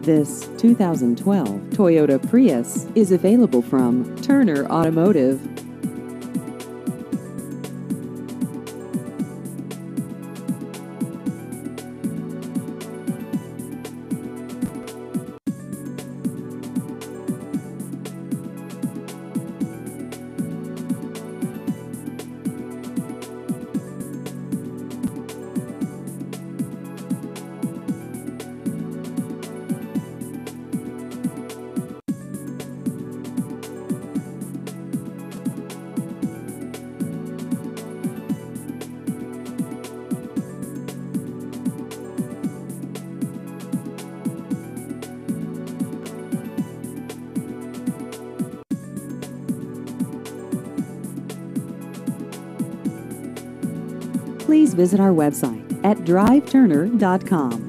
This 2012 Toyota Prius is available from Turner Automotive. Please visit our website at driveturner.com.